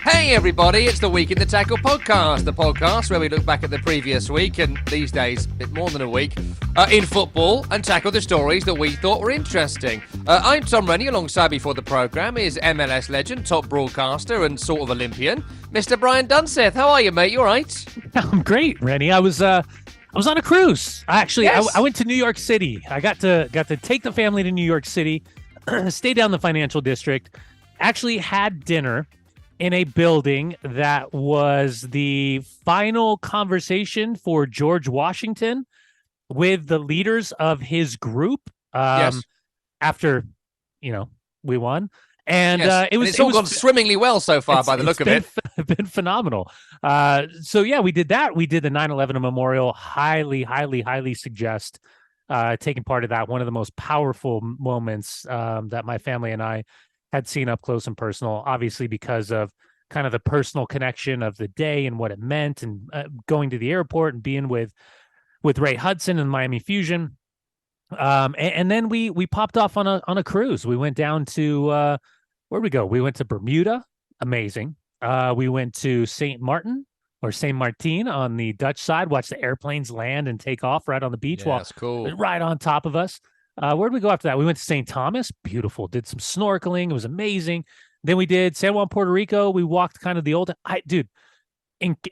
Hey everybody, it's the Week in the Tackle podcast, the podcast where we look back at the previous week, and these days, a bit more than a week, in football, and tackle the stories that we thought were interesting. I'm Tom Rennie, alongside me for the programme is MLS legend, top broadcaster, and sort of Olympian, Mr. Brian Dunseth. How are you, mate? You all right? I'm great, Rennie. I was on a cruise. Yes. I went to New York City. I got to take the family to New York City, stay down the financial district, actually had dinner in a building that was the final conversation for George Washington with the leaders of his group. Yes. After, we won. And Yes. it was it's all gone swimmingly well so far by the look of it. It's been phenomenal. So yeah, we did that. We did the 9/11 memorial. Highly suggest taking part of that. One of the most powerful moments that my family and I had seen up close and personal, obviously because of kind of the personal connection of the day and what it meant, and going to the airport and being with Ray Hudson and Miami Fusion. And then we popped off on a cruise. We went down to where'd we go? We went to Bermuda. Amazing. We went to Saint Martin or Saint Martin on the Dutch side, watched the airplanes land and take off right on the beach. Yeah, that's cool. Right on top of us. Where'd we go after that? We went to St. Thomas. Beautiful. Did some snorkeling. It was amazing. Then we did San Juan, Puerto Rico. We walked kind of the old,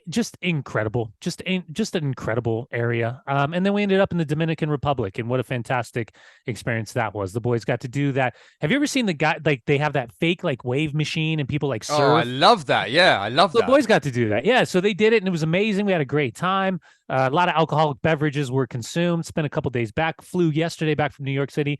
just incredible. Just an incredible area. And then we ended up in the Dominican Republic, and what a fantastic experience that was. The boys got to do that. Have you ever seen the guy, like they have that fake like wave machine and people like surf? Oh, I love that. Yeah, I love that. The boys got to do that. Yeah, so they did it, and it was amazing. We had a great time. A lot of alcoholic beverages were consumed. Spent a couple days back. Flew yesterday back from New York City.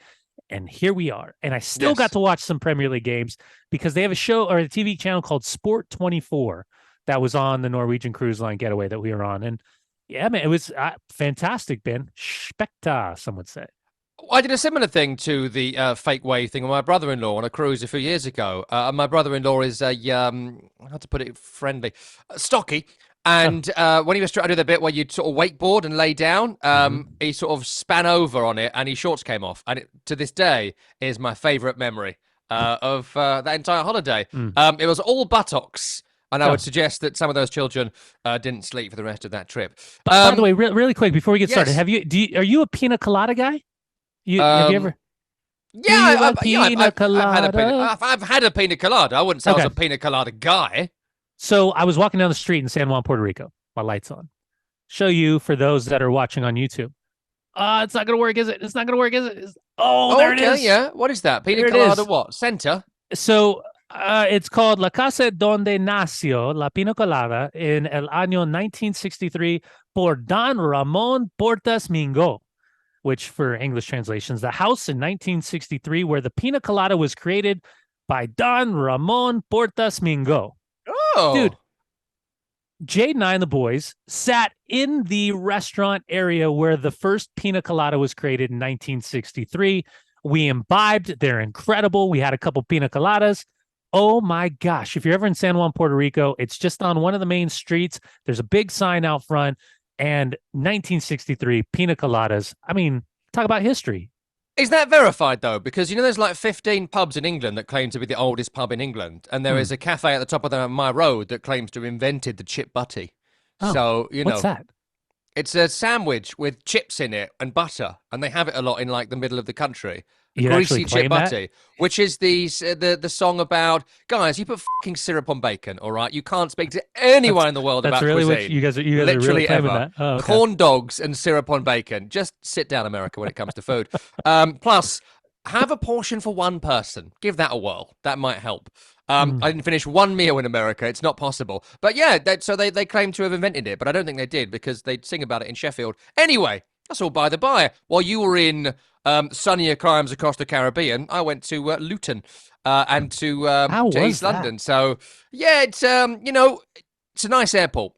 And here we are. And I still got to watch some Premier League games because they have a show or a TV channel called Sport 24 that was on the Norwegian Cruise Line getaway that we were on. And yeah, man, it was fantastic, Ben. Specta, some would say. I did a similar thing to the fake wave thing with my brother-in-law on a cruise a few years ago. My brother-in-law is a, how to put it friendly, stocky. And when he was trying to do the bit where you'd sort of wakeboard and lay down, he sort of span over on it and his shorts came off. And it, to this day, is my favourite memory of that entire holiday. It was all buttocks. And I would suggest that some of those children didn't sleep for the rest of that trip. By the way, really quick, before we get started, are you a pina colada guy? Have you ever? Yeah, I've had a pina colada. I wouldn't say I was a pina colada guy. So I was walking down the street in San Juan, Puerto Rico. My light's on. Show you for those that are watching on YouTube. It's not going to work, is it? It's not going to work, is it? There it is. Yeah. What is that? Pina colada what? Center? So it's called La Casa Donde Nació La Pina Colada in el año 1963 por Don Ramón Portas Mingo, which for English translations, the house in 1963 where the pina colada was created by Don Ramón Portas Mingo. Oh, dude, Jade and I and the boys sat in the restaurant area where the first pina colada was created in 1963. We imbibed. They're incredible. We had a couple pina coladas. Oh my gosh. If you're ever in San Juan, Puerto Rico, it's just on one of the main streets. There's a big sign out front, and 1963 pina coladas. I mean, talk about history. Is that verified, though? Because, there's like 15 pubs in England that claim to be the oldest pub in England. And there is a cafe at the top of my road that claims to have invented the chip butty. Oh, so, what's that? It's a sandwich with chips in it and butter. And they have it a lot in like the middle of the country. You Greasy chip that? butty, which is the song about, guys, you put fucking syrup on bacon, all right? You can't speak to anyone in the world about really cuisine. What you guys are Literally really ever. That? Oh, okay. Corn dogs and syrup on bacon. Just sit down, America, when it comes to food. Plus, have a portion for one person. Give that a whirl. That might help. I didn't finish one meal in America. It's not possible. But yeah, so they claim to have invented it, but I don't think they did because they'd sing about it in Sheffield. Anyway, that's all by the by. While you were in sunnier climes across the Caribbean, I went to Luton and to East London. So yeah, it's it's a nice airport.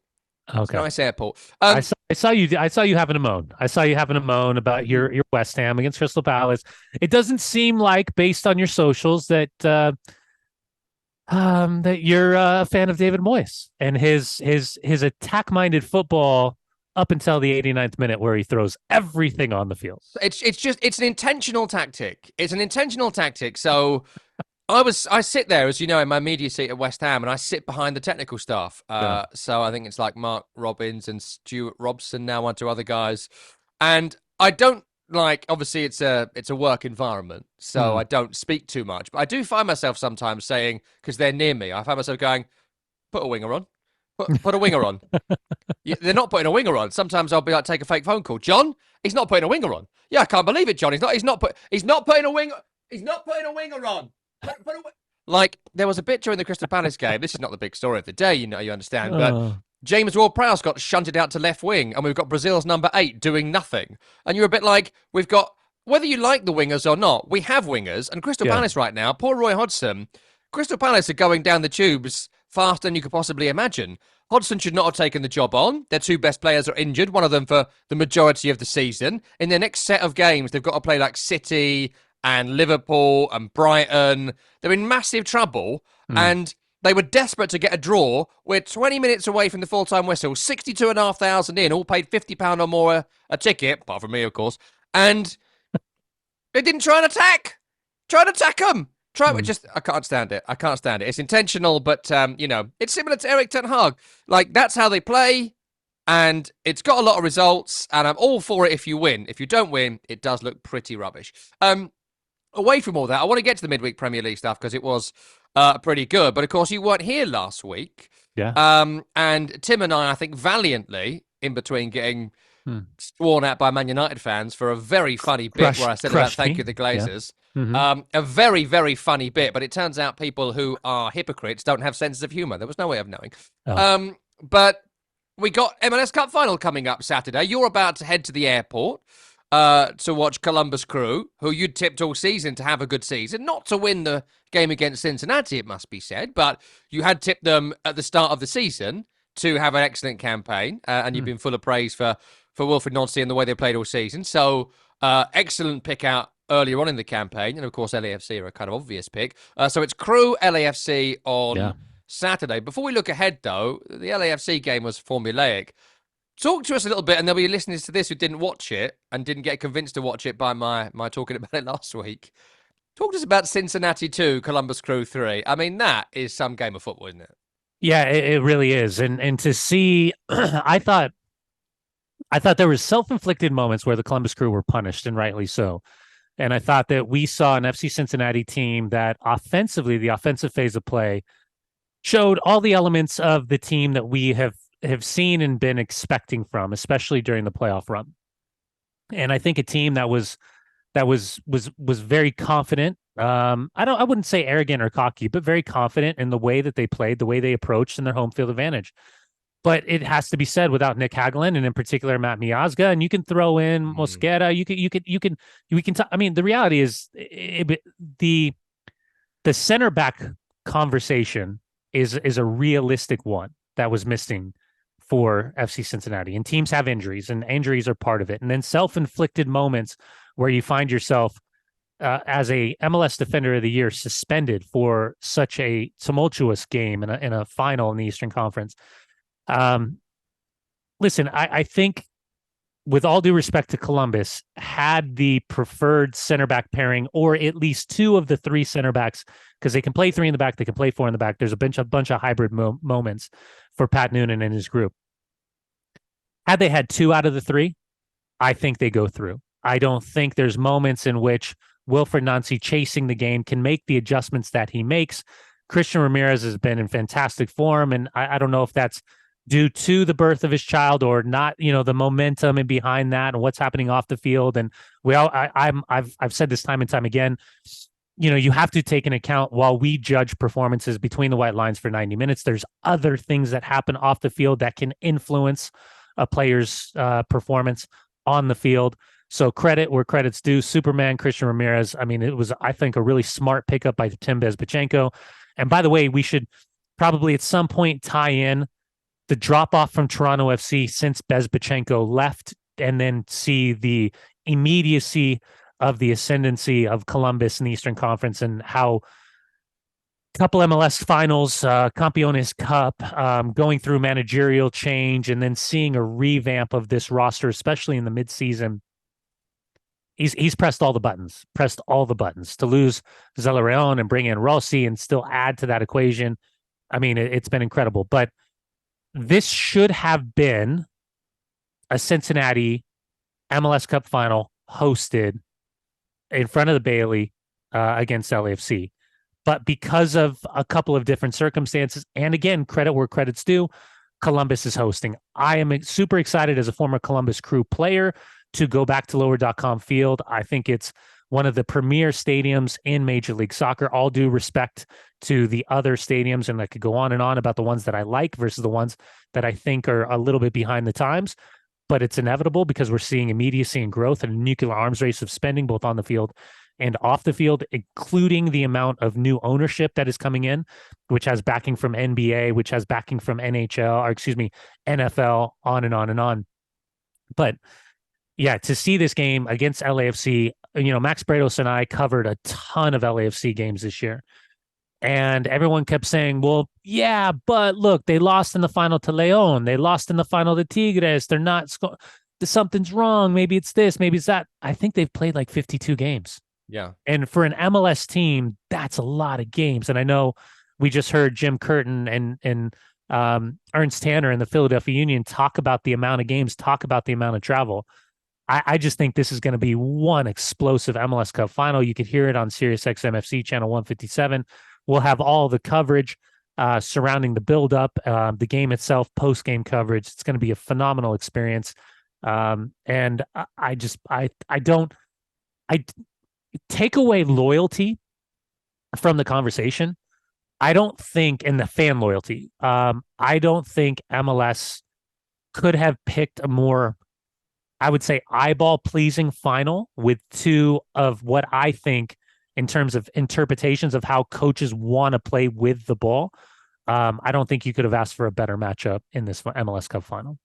Okay. It's a nice airport. I saw you having a moan. I saw you having a moan about your West Ham against Crystal Palace. It doesn't seem like, based on your socials, that that you're a fan of David Moyes and his attack-minded football up until the 89th minute, where he throws everything on the field. It's an intentional tactic. It's an intentional tactic. So I sit there, as you know, in my media seat at West Ham, and I sit behind the technical staff. Yeah. So I think it's like Mark Robbins and Stuart Robson, now one, two other guys. And I don't like, obviously it's a work environment, so Hmm. I don't speak too much. But I do find myself sometimes saying, because they're near me, I find myself going, put a winger on. Put a winger on. They're not putting a winger on. Sometimes I'll be like, take a fake phone call. John, he's not putting a winger on. Yeah, I can't believe it, John. He's not putting a winger. He's not putting a winger on. Like, there was a bit during the Crystal Palace game. This is not the big story of the day, you understand. But James Ward-Prowse got shunted out to left wing, and we've got Brazil's number 8 doing nothing. And you're a bit like, we've got, whether you like the wingers or not, we have wingers. And Crystal Palace right now, poor Roy Hodgson, Crystal Palace are going down the tubes faster than you could possibly imagine. Hodgson should not have taken the job on. Their 2 best players are injured, one of them for the majority of the season. In their next set of games, they've got to play like City and Liverpool and Brighton. They're in massive trouble, and they were desperate to get a draw. We're 20 minutes away from the full-time whistle, 62,500 in, all paid £50 or more a ticket, apart from me, of course, and they didn't try and attack. Try and attack them. I can't stand it. I can't stand it. It's intentional, but, it's similar to Eric Ten Hag. Like, that's how they play, and it's got a lot of results, and I'm all for it if you win. If you don't win, it does look pretty rubbish. Away from all that, I want to get to the midweek Premier League stuff because it was pretty good. But, of course, you weren't here last week. Yeah. And Tim and I think, valiantly, in between getting sworn at by Man United fans for a very funny bit where I said about thank you, the Glazers. Yeah. A very, very funny bit, but it turns out people who are hypocrites don't have senses of humour. There was no way of knowing. Oh. But we got MLS Cup Final coming up Saturday. You're about to head to the airport to watch Columbus Crew, who you'd tipped all season to have a good season, not to win the game against Cincinnati, it must be said, but you had tipped them at the start of the season to have an excellent campaign, and you've been full of praise for Wilfred Nancy and the way they played all season. So excellent pick out earlier on in the campaign, and of course LAFC are a kind of obvious pick. So it's Crew LAFC on Saturday. Before we look ahead, though, the LAFC game was formulaic. Talk to us a little bit, and there'll be listeners to this who didn't watch it and didn't get convinced to watch it by my talking about it last week. Talk to us about Cincinnati 2, Columbus Crew 3. I mean, that is some game of football, isn't it? Yeah, it really is. And to see, I thought there was self-inflicted moments where the Columbus Crew were punished, and rightly so. And I thought that we saw an FC Cincinnati team that offensively, the offensive phase of play, showed all the elements of the team that we have seen and been expecting from, especially during the playoff run. And I think a team that was very confident. I wouldn't say arrogant or cocky, but very confident in the way that they played, the way they approached, and their home field advantage. But it has to be said, without Nick Hagelin and in particular Matt Miazga, and you can throw in Mosquera. I mean, the reality is the center back conversation is a realistic one that was missing for FC Cincinnati. And teams have injuries, and injuries are part of it. And then self-inflicted moments where you find yourself as a MLS Defender of the Year suspended for such a tumultuous game in a final in the Eastern Conference. Listen, I think, with all due respect to Columbus, had the preferred center back pairing, or at least 2 of the 3 center backs, because they can play 3 in the back, they can play 4 in the back. There's a bunch of hybrid moments for Pat Noonan and his group. Had they had 2 out of the 3, I think they go through. I don't think there's moments in which Wilfred Nancy chasing the game can make the adjustments that he makes. Christian Ramirez has been in fantastic form, and I don't know if that's due to the birth of his child or not, the momentum and behind that and what's happening off the field. And I've said this time and time again, you have to take into account, while we judge performances between the white lines for 90 minutes, there's other things that happen off the field that can influence a player's performance on the field. So credit where credit's due. Superman Christian Ramirez. I mean, it was, I think, a really smart pickup by Tim Bezbatchenko. And by the way, we should probably at some point tie in the drop-off from Toronto FC since Bezbatchenko left, and then see the immediacy of the ascendancy of Columbus in the Eastern Conference, and how couple MLS finals, Campeones Cup, going through managerial change, and then seeing a revamp of this roster, especially in the midseason, he's pressed all the buttons, to lose Zelarayán and bring in Rossi and still add to that equation. I mean, it's been incredible. But this should have been a Cincinnati MLS Cup final hosted in front of the Bailey against LAFC. But because of a couple of different circumstances, and again, credit where credit's due, Columbus is hosting. I am super excited as a former Columbus Crew player to go back to Lower.com Field. I think it's one of the premier stadiums in Major League Soccer. All due respect to the other stadiums, and I could go on and on about the ones that I like versus the ones that I think are a little bit behind the times. But it's inevitable because we're seeing immediacy and growth and a nuclear arms race of spending both on the field and off the field, including the amount of new ownership that is coming in, which has backing from NBA, which has backing from NFL, on and on and on. But yeah, to see this game against LAFC, Max Bredos and I covered a ton of LAFC games this year. And everyone kept saying, well, yeah, but look, they lost in the final to León. They lost in the final to Tigres. They're not, something's wrong. Maybe it's this, maybe it's that. I think they've played like 52 games. Yeah. And for an MLS team, that's a lot of games. And I know we just heard Jim Curtin and Ernst Tanner in the Philadelphia Union talk about the amount of games, talk about the amount of travel. I just think this is going to be one explosive MLS Cup final. You could hear it on SiriusXM FC channel 157. We'll have all the coverage surrounding the build-up, the game itself, post-game coverage. It's going to be a phenomenal experience. And I take away loyalty from the conversation. I don't think, in the fan loyalty, I don't think MLS could have picked a more, I would say, eyeball-pleasing final with two of what I think, in terms of interpretations of how coaches want to play with the ball. I don't think you could have asked for a better matchup in this MLS Cup final.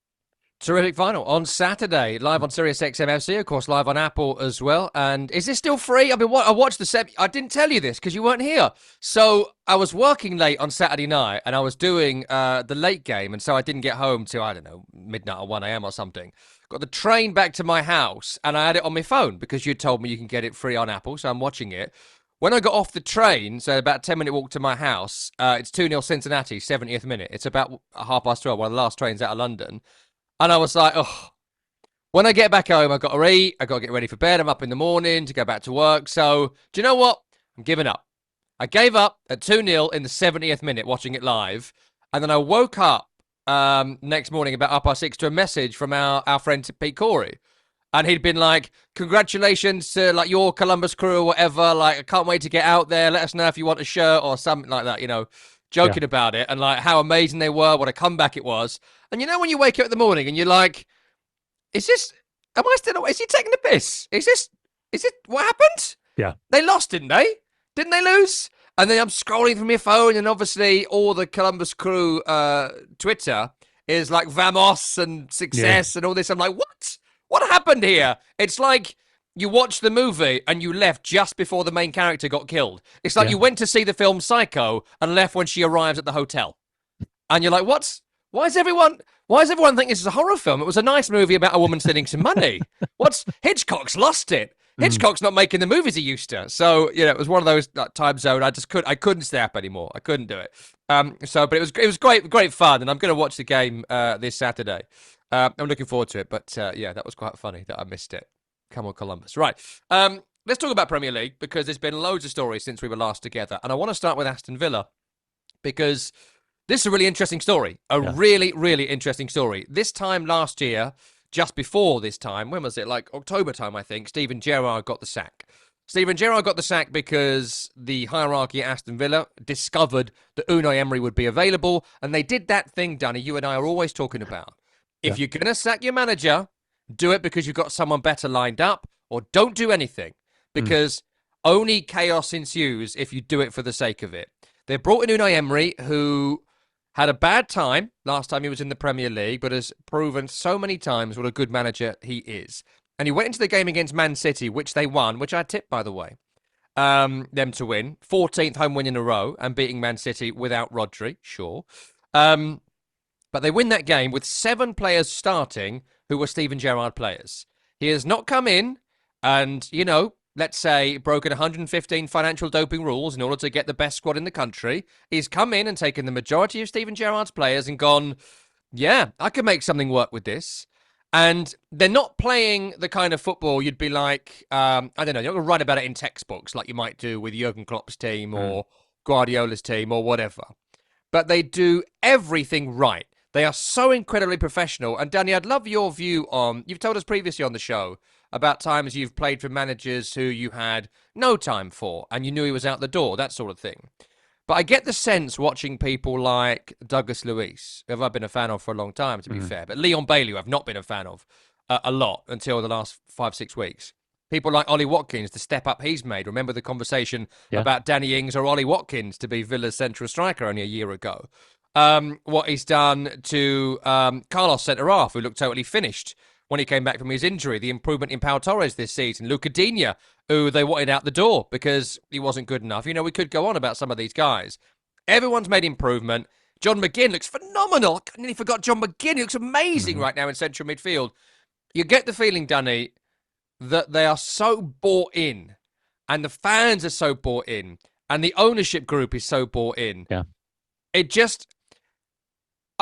Terrific final on Saturday, live on SiriusXM FC, of course, live on Apple as well. And is this still free? I mean, I watched the set. I didn't tell you this because you weren't here. So I was working late on Saturday night and I was doing the late game. And so I didn't get home till, I don't know, midnight or 1 a.m. or something. Got the train back to my house and I had it on my phone because you told me you can get it free on Apple. So I'm watching it. When I got off the train, so about a 10-minute walk to my house, it's 2-0 Cincinnati, 70th minute. It's about 12:30, one of the last trains out of London. And I was like, oh, when I get back home, I've got to eat. I've got to get ready for bed. I'm up in the morning to go back to work. So, do you know what? I'm giving up. I gave up at 2-0 in the 70th minute watching it live. And then I woke up next morning about 6:30 to a message from our friend Pete Corey. And he'd been like, congratulations to like your Columbus Crew or whatever. Like, I can't wait to get out there. Let us know if you want a shirt or something like that, joking about it and like how amazing they were, what a comeback it was. And when you wake up in the morning and you're like, is he taking the piss? Is it what happened? Yeah. They lost, didn't they? Didn't they lose? And then I'm scrolling from your phone and obviously all the Columbus Crew Twitter is like Vamos and success and all this. I'm like, what? What happened here? It's like you watched the movie and you left just before the main character got killed. It's like you went to see the film Psycho and left when she arrives at the hotel. And you're like, why is everyone thinking this is a horror film? It was a nice movie about a woman stealing some money. Hitchcock's lost it. Hitchcock's not making the movies he used to. So, it was one of those time zone. I couldn't stay up anymore. I couldn't do it. But it was great fun. And I'm going to watch the game this Saturday. I'm looking forward to it. But that was quite funny that I missed it. Come on, Columbus. Right. Let's talk about Premier League because there's been loads of stories since we were last together. And I want to start with Aston Villa because this is a really interesting story. Really, really interesting story. This time last year, just before this time, when was it? Like October time, I think, Steven Gerrard got the sack. Steven Gerrard got the sack because the hierarchy at Aston Villa discovered that Unai Emery would be available. And they did that thing, Dunny, you and I are always talking about. If you're going to sack your manager, do it because you've got someone better lined up, or don't do anything because only chaos ensues if you do it for the sake of it. They brought in Unai Emery, who had a bad time last time he was in the Premier League, but has proven so many times what a good manager he is. And he went into the game against Man City, which they won, which I tipped, by the way, them to win. 14th home win in a row and beating Man City without Rodri, sure. But they win that game with 7 players starting who were Steven Gerrard players. He has not come in and, let's say broken 115 financial doping rules in order to get the best squad in the country. He's come in and taken the majority of Steven Gerrard's players and gone, yeah, I could make something work with this. And they're not playing the kind of football you'd be like, I don't know, you're not going to write about it in textbooks like you might do with Jurgen Klopp's team or Guardiola's team or whatever. But they do everything right. They are so incredibly professional. And Danny, I'd love your view on, you've told us previously on the show about times you've played for managers who you had no time for and you knew he was out the door, that sort of thing. But I get the sense watching people like Douglas Luiz, who I've been a fan of for a long time, to be fair, but Leon Bailey, who I've not been a fan of a lot until the last 5-6 weeks. People like Ollie Watkins, the step up he's made. Remember the conversation about Danny Ings or Ollie Watkins to be Villa's central striker only a year ago. What he's done to Carlos centre-half, who looked totally finished when he came back from his injury. The improvement in Pau Torres this season. Luca Digne, who they wanted out the door because he wasn't good enough. We could go on about some of these guys. Everyone's made improvement. John McGinn looks phenomenal. I nearly forgot John McGinn. He looks amazing right now in central midfield. You get the feeling, Dunny, that they are so bought in, and the fans are so bought in, and the ownership group is so bought in. Yeah.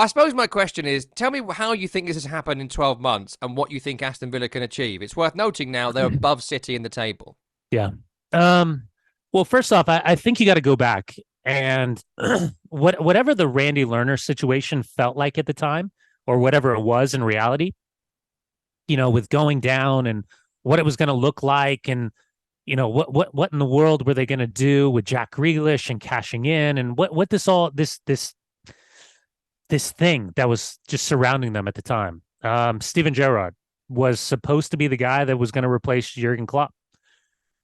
I suppose my question is, tell me how you think this has happened in 12 months and what you think Aston Villa can achieve. It's worth noting now they're above City in the table. Yeah. Well, first off, I think you got to go back and whatever the Randy Lerner situation felt like at the time, or whatever it was in reality, with going down and what it was going to look like, and what in the world were they going to do with Jack Grealish and cashing in, and what this thing that was just surrounding them at the time. Steven Gerrard was supposed to be the guy that was going to replace Jurgen Klopp.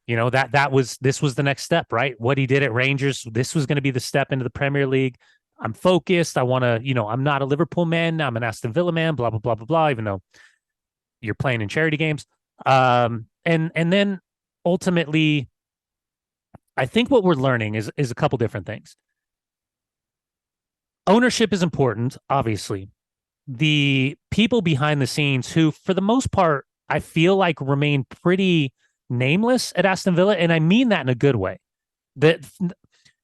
This was the next step, right? What he did at Rangers, this was going to be the step into the Premier League. I'm focused. I want to, I'm not a Liverpool man. I'm an Aston Villa man, blah, blah, blah, blah, blah, even though you're playing in charity games. And then ultimately, I think what we're learning is a couple different things. Ownership is important, obviously. The people behind the scenes who, for the most part, I feel like remain pretty nameless at Aston Villa, and I mean that in a good way. That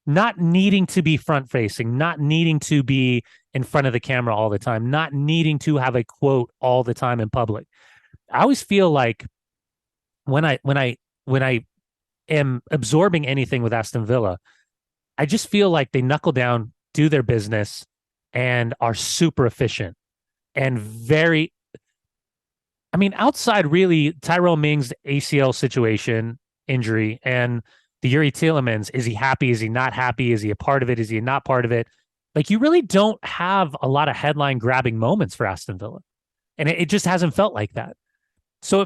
not needing to be front-facing, not needing to be in front of the camera all the time, not needing to have a quote all the time in public. I always feel like when I am absorbing anything with Aston Villa, I just feel like they knuckle down, do their business, and are super efficient and very, outside really Tyrell Mings' ACL situation, injury, and the Yuri Tielemans, is he happy? Is he not happy? Is he a part of it? Is he not part of it? Like, you really don't have a lot of headline grabbing moments for Aston Villa. And it just hasn't felt like that. So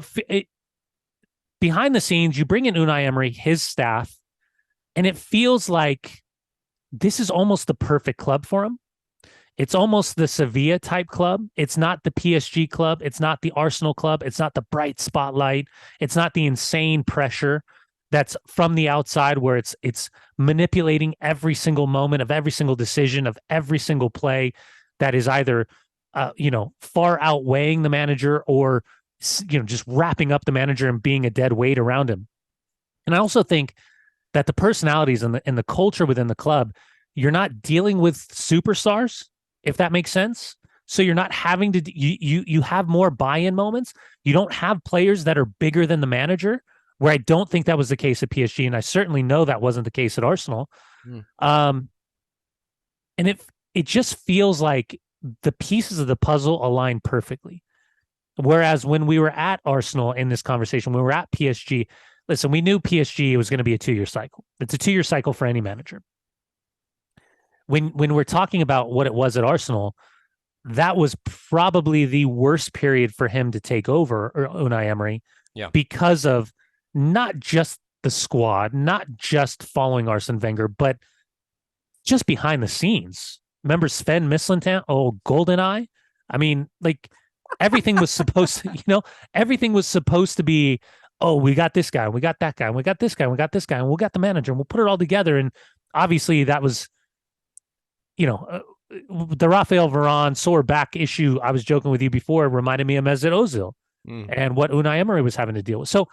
behind the scenes, you bring in Unai Emery, his staff, and it feels like this is almost the perfect club for him. It's almost the Sevilla type club. It's not the PSG club. It's not the Arsenal club. It's not the bright spotlight. It's not the insane pressure that's from the outside, where it's manipulating every single moment of every single decision of every single play that is either, far outweighing the manager or, just wrapping up the manager and being a dead weight around him. And I also think that the personalities and the culture within the club, you're not dealing with superstars, if that makes sense. So you're not having to, you have more buy-in moments. You don't have players that are bigger than the manager, where I don't think that was the case at PSG. And I certainly know that wasn't the case at Arsenal. And it just feels like the pieces of the puzzle align perfectly. Whereas when we were at Arsenal in this conversation, when we were at PSG, listen, we knew PSG was going to be a 2-year cycle. It's a 2-year cycle for any manager. When we're talking about what it was at Arsenal, that was probably the worst period for him to take over, or Unai Emery, because of not just the squad, not just following Arsene Wenger, but just behind the scenes. Remember Sven Mislintat? Oh, GoldenEye. Everything was supposed to, everything was supposed to be, oh, we got this guy, and we got that guy, and we got this guy, and we got this guy, and we got the manager, and we'll put it all together. And obviously that was, the Rafael Varane sore back issue I was joking with you before reminded me of Mesut Ozil and what Unai Emery was having to deal with. So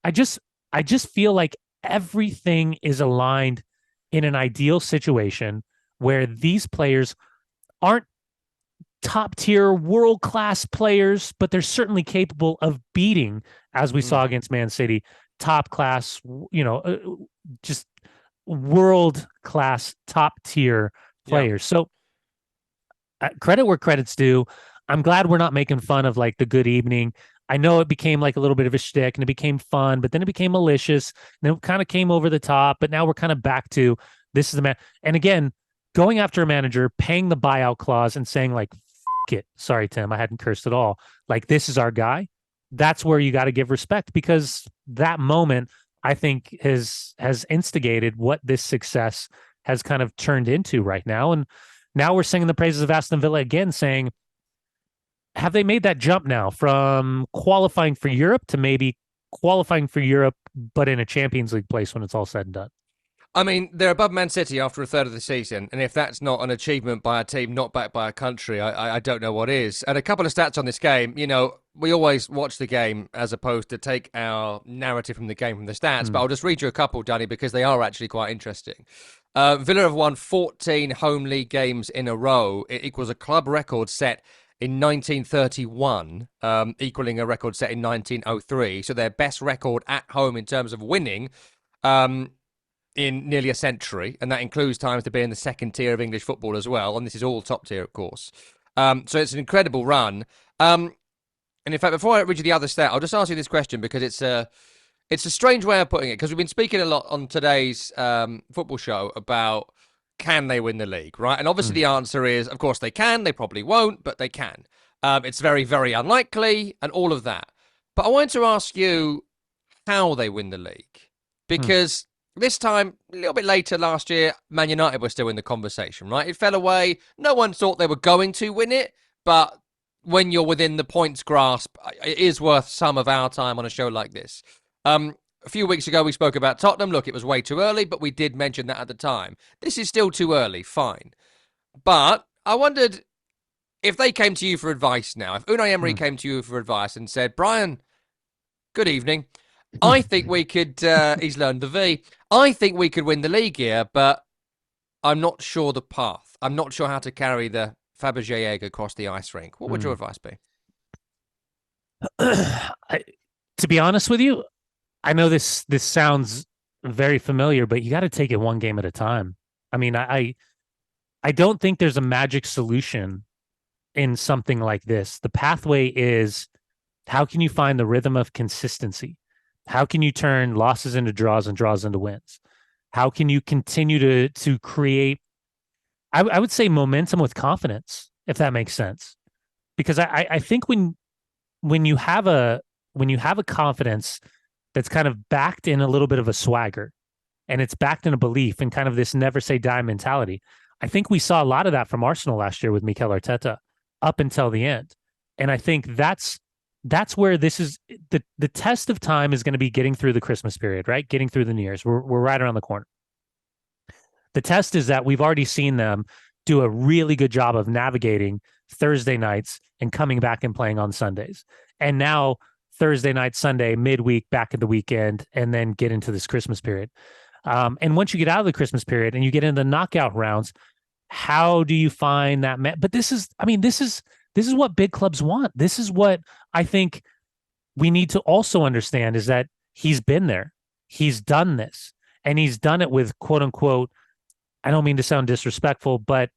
I just feel like everything is aligned in an ideal situation where these players aren't top tier world class players, but they're certainly capable of beating, as we saw against Man City, top class, just world class, top tier players. Yeah. So credit where credit's due. I'm glad we're not making fun of like the good evening. I know it became like a little bit of a shtick and it became fun, but then it became malicious and it kind of came over the top. But now we're kind of back to this is the man. And again, going after a manager, paying the buyout clause and saying like, F it. Sorry, Tim, I hadn't cursed at all. Like, this is our guy. That's where you got to give respect, because that moment, I think, has instigated what this success has kind of turned into right now. And now we're singing the praises of Aston Villa again, saying, have they made that jump now from qualifying for Europe to maybe qualifying for Europe, but in a Champions League place when it's all said and done? I mean, they're above Man City after a third of the season, and if that's not an achievement by a team not backed by a country, I don't know what is. And a couple of stats on this game. You know, we always watch the game as opposed to take our narrative from the game from the stats, but I'll just read you a couple, Dunny, because they are actually quite interesting. Villa have won 14 home league games in a row. It equals a club record set in 1931, equaling a record set in 1903. So their best record at home in terms of winning in nearly a century, and that includes times to be in the second tier of English football as well, and this is all top tier, of course. So it's an incredible run. And in fact, before I read you the other stat, I'll just ask you this question, because it's a strange way of putting it, because we've been speaking a lot on today's football show about can they win the league, right? And obviously the answer is, of course, they can. They probably won't, but they can. It's very, very unlikely and all of that. But I wanted to ask you how they win the league, because this time, a little bit later last year, Man United were still in the conversation, right? It fell away. No one thought they were going to win it, but when you're within the points grasp, it is worth some of our time on a show like this. A few weeks ago, we spoke about Tottenham. Look, it was way too early, but we did mention that at the time. This is still too early, fine. But I wondered if they came to you for advice now, if Unai Emery came to you for advice and said, Brian, good evening. I think we could, he's learned the V. I think we could win the league here, but I'm not sure the path. I'm not sure how to carry the Fabergé egg across the ice rink. What would your advice be? To be honest with you, I know this sounds very familiar, but you got to take it one game at a time. I mean, I don't think there's a magic solution in something like this. The pathway is, how can you find the rhythm of consistency? How can you turn losses into draws and draws into wins? How can you continue to create, I would say, momentum with confidence, if that makes sense? Because I think when you have a confidence that's kind of backed in a little bit of a swagger, and it's backed in a belief and kind of this never say die mentality, I think we saw a lot of that from Arsenal last year with Mikel Arteta up until the end. And I think that's where this is, the test of time is going to be getting through the Christmas period, right? Getting through the New Year's. We're right around the corner. The test is that we've already seen them do a really good job of navigating Thursday nights and coming back and playing on Sundays. And now Thursday night, Sunday, midweek, back at the weekend, and then get into this Christmas period. And once you get out of the Christmas period and you get into the knockout rounds, how do you find that? But this is what big clubs want. This is what I think we need to also understand, is that he's been there. He's done this. And he's done it with, quote unquote, I don't mean to sound disrespectful, but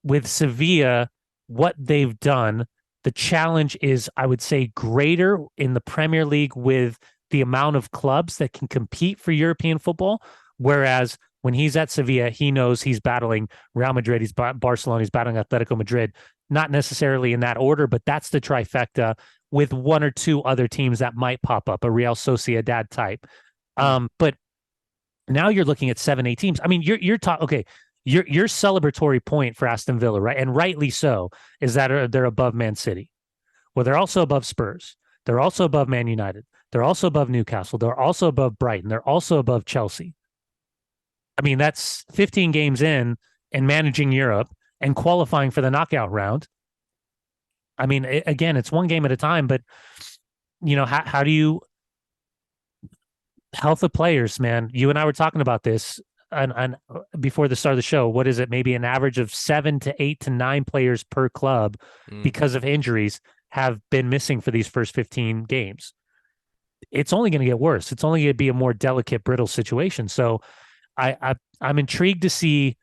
with Sevilla, what they've done, the challenge is, I would say, greater in the Premier League with the amount of clubs that can compete for European football. Whereas when he's at Sevilla, he knows he's battling Real Madrid, he's Barcelona, he's battling Atletico Madrid. Not necessarily in that order, but that's the trifecta with one or two other teams that might pop up, a Real Sociedad type. But now you're looking at 7-8 teams. I mean, you're talking, okay, your celebratory point for Aston Villa, right? And rightly so, is that they're above Man City. Well, they're also above Spurs. They're also above Man United. They're also above Newcastle. They're also above Brighton. They're also above Chelsea. I mean, that's 15 games in and managing Europe and qualifying for the knockout round. I mean, again, it's one game at a time, but, you know, how do you Health of players, man. You and I were talking about this on before the start of the show. What is it? Maybe an average of 7 to 8 to 9 players per club because of injuries have been missing for these first 15 games. It's only going to get worse. It's only going to be a more delicate, brittle situation. So I'm intrigued to see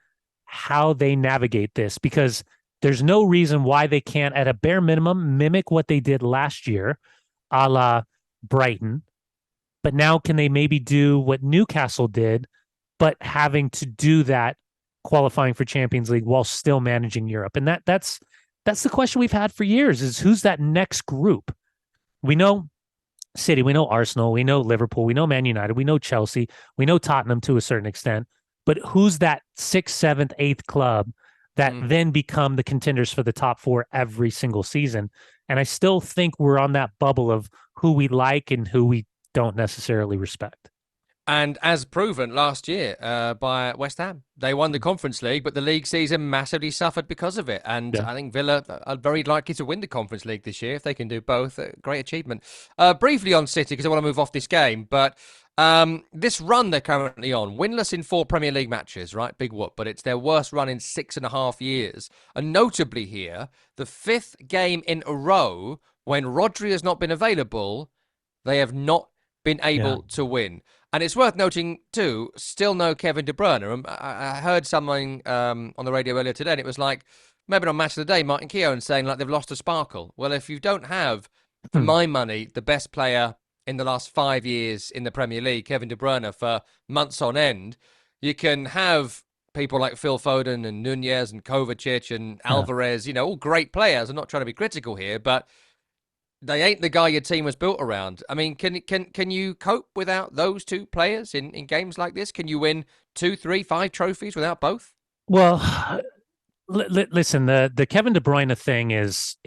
how they navigate this, because there's no reason why they can't, at a bare minimum, mimic what they did last year, a la Brighton. But now can they maybe do what Newcastle did, but having to do that qualifying for Champions League while still managing Europe? And that's the question we've had for years, is who's that next group? We know City, we know Arsenal, we know Liverpool, we know Man United, we know Chelsea, we know Tottenham to a certain extent, but who's that 6th, 7th, 8th club that then become the contenders for the top 4 every single season? And I still think we're on that bubble of who we like and who we don't necessarily respect. And as proven last year by West Ham, they won the Conference League, but the league season massively suffered because of it. And I think Villa are very likely to win the Conference League this year if they can do both. Great achievement. Briefly on City, because I want to move off this game, but this run they're currently on, winless in 4 Premier League matches, right? Big whoop, but it's their worst run in 6.5 years. And notably here, the 5th game in a row when Rodri has not been available, they have not been able to win. And it's worth noting, too, still no Kevin De Bruyne. I heard someone on the radio earlier today, and it was like, maybe on Match of the Day, Martin Keown saying, like, they've lost a sparkle. Well, if you don't have, for my money, the best player in the last 5 years in the Premier League, Kevin De Bruyne, for months on end, you can have people like Phil Foden and Nunez and Kovacic and Alvarez, all great players. I'm not trying to be critical here, but they ain't the guy your team was built around. I mean, can you cope without those 2 players in games like this? Can you win 2, 3, 5 trophies without both? Well, listen, the Kevin De Bruyne thing is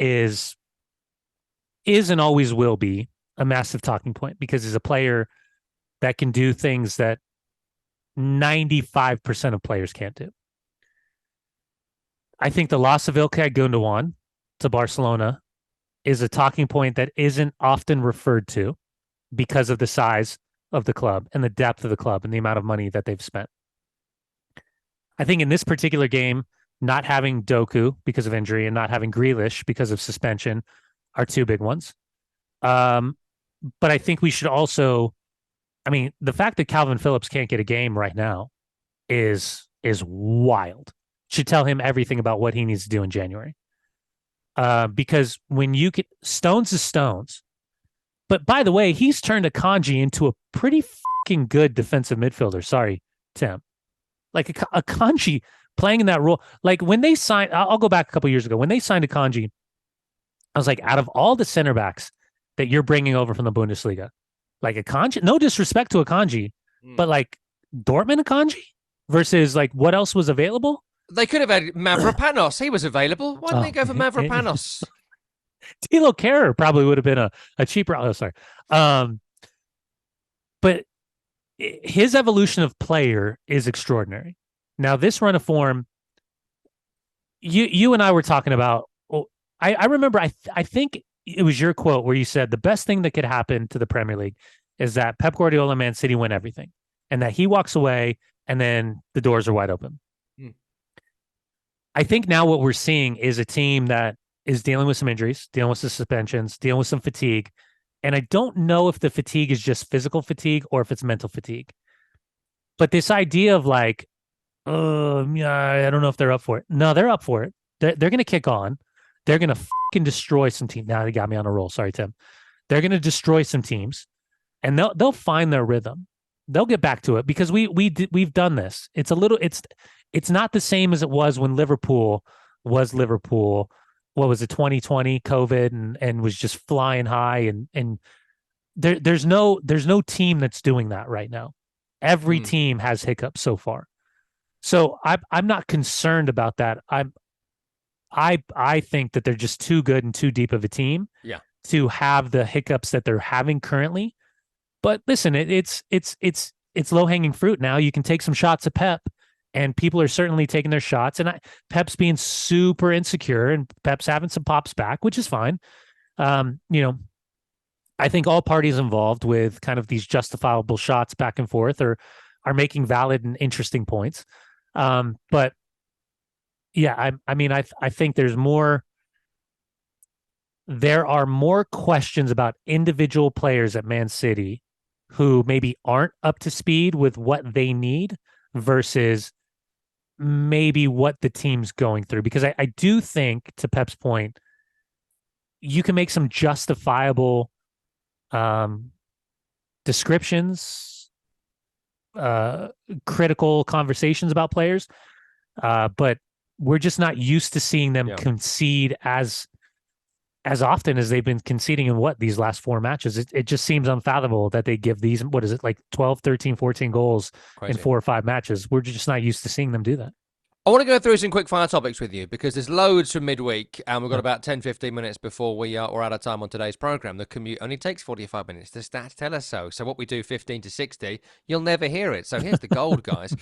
and always will be a massive talking point, because he's a player that can do things that 95% of players can't do. I think the loss of Ilkay Gundogan to Barcelona is a talking point that isn't often referred to because of the size of the club and the depth of the club and the amount of money that they've spent. I think in this particular game, not having Doku because of injury and not having Grealish because of suspension are 2 big ones. But I think we should also, the fact that Calvin Phillips can't get a game right now is wild. Should tell him everything about what he needs to do in January. Because when you get Stones is Stones, but by the way, he's turned Akanji into a pretty fucking good defensive midfielder. Sorry, Tim. Like Akanji playing in that role. Like when they signed, I'll go back a couple years ago when they signed Akanji. I was like, out of all the center backs that you're bringing over from the Bundesliga, like Akanji, no disrespect to Akanji, but like Dortmund Akanji versus like what else was available. They could have had Mavropanos. He was available. Why didn't they go for Mavropanos? Tilo Kehrer probably would have been a cheaper. Oh, sorry. But his evolution of player is extraordinary. Now, this run of form, you and I were talking about. I remember. I think it was your quote where you said the best thing that could happen to the Premier League is that Pep Guardiola and Man City win everything, and that he walks away, and then the doors are wide open. I think now what we're seeing is a team that is dealing with some injuries, dealing with some suspensions, dealing with some fatigue. And I don't know if the fatigue is just physical fatigue or if it's mental fatigue. But this idea of like, I don't know if they're up for it. No, they're up for it. They're going to kick on. They're going to fucking destroy some teams. Now they got me on a roll. Sorry, Tim. They're going to destroy some teams, and they'll find their rhythm. They'll get back to it because we've done this. It's not the same as it was when Liverpool was Liverpool. What was it, 2020, COVID, and was just flying high. And there's no team that's doing that right now. Every team has hiccups so far. So I'm not concerned about that. I think that they're just too good and too deep of a team to have the hiccups that they're having currently. But listen, it's low-hanging fruit now. You can take some shots at Pep, and people are certainly taking their shots. And Pep's being super insecure, and Pep's having some pops back, which is fine. I think all parties involved with kind of these justifiable shots back and forth are making valid and interesting points. But yeah, I mean, I think there are more questions about individual players at Man City who maybe aren't up to speed with what they need versus maybe what the team's going through. Because I do think, to Pep's point, you can make some justifiable um, descriptions, critical conversations about players, but we're just not used to seeing them concede as often as they've been conceding in these last 4 matches. It just seems unfathomable that they give these, what is it, like 12, 13, 14 goals in 4 or 5 matches. We're just not used to seeing them do that. I want to go through some quick fire topics with you because there's loads from midweek and we've got about 10, 15 minutes before we're out of time on today's program. The commute only takes 45 minutes. The stats tell us so. So what we do 15 to 60, you'll never hear it. So here's the gold, guys.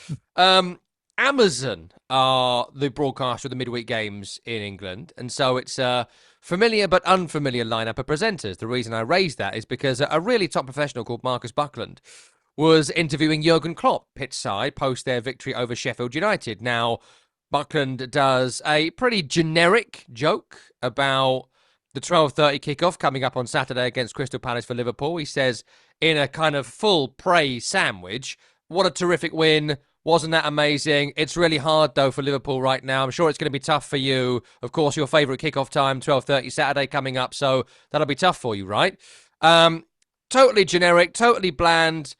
Amazon are the broadcaster of the midweek games in England. And so it's a familiar but unfamiliar lineup of presenters. The reason I raised that is because a really top professional called Marcus Buckland was interviewing Jurgen Klopp pitch side post their victory over Sheffield United. Now, Buckland does a pretty generic joke about the 12:30 kickoff coming up on Saturday against Crystal Palace for Liverpool. He says, in a kind of full praise sandwich, what a terrific win. Wasn't that amazing? It's really hard, though, for Liverpool right now. I'm sure it's going to be tough for you. Of course, your favourite kickoff time, 12:30 Saturday coming up, so that'll be tough for you, right? Totally generic, totally bland,